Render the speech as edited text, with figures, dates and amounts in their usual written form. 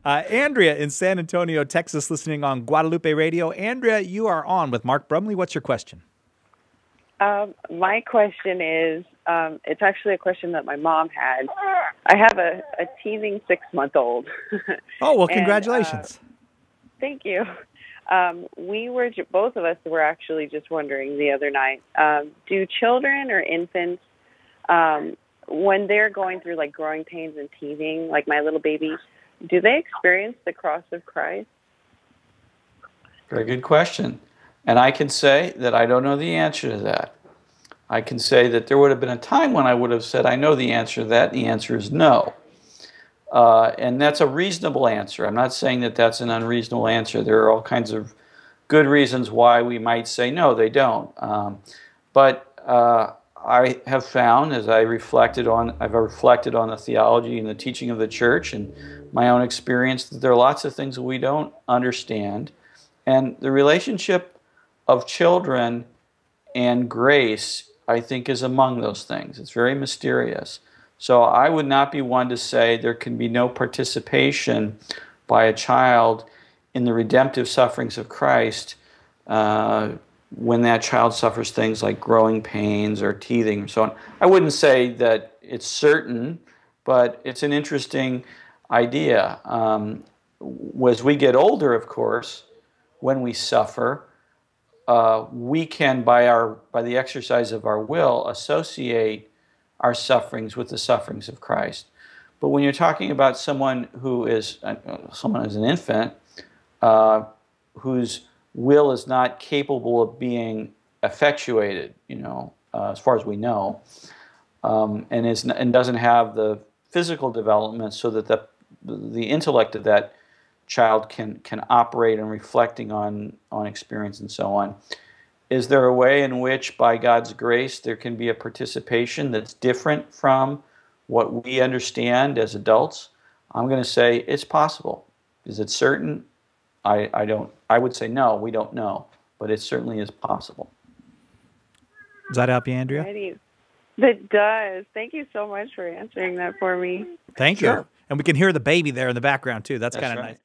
Andrea in San Antonio, Texas, listening on Guadalupe Radio. Andrea, you are on with Mark Brumley. What's your question? My question is, it's actually a question that my mom had. I have a teething 6-month-old. Oh, well, And, congratulations. Thank you. Both of us were actually just wondering the other night, do children or infants, when they're going through like growing pains and teething, like my little baby, do they experience the cross of Christ? Very good question. And I can say that I don't know the answer to that. I can say that there would have been a time when I would have said, I know the answer to that. The answer is no. And that's a reasonable answer. I'm not saying that that's an unreasonable answer. There are all kinds of good reasons why we might say no, they don't. But I have found, as I've reflected on the theology and the teaching of the church and my own experience, that there are lots of things that we don't understand. And the relationship of children and grace, I think, is among those things. It's very mysterious. So I would not be one to say there can be no participation by a child in the redemptive sufferings of Christ when that child suffers things like growing pains or teething and so on. I wouldn't say that it's certain, but it's an interesting idea. As we get older, of course, when we suffer, we can, by the exercise of our will, associate our sufferings with the sufferings of Christ. But when you're talking about someone who is an infant, whose will is not capable of being effectuated, as far as we know, and doesn't have the physical development so that the intellect of that child can operate in reflecting on experience and so on. Is there a way in which, by God's grace, there can be a participation that's different from what we understand as adults? I'm going to say it's possible. Is it certain? I would say no, we don't know, but it certainly is possible. Does that help you, Andrea? That does. Thank you so much for answering that for me. Thank you. And we can hear the baby there in the background, too. That's kind of right. nice.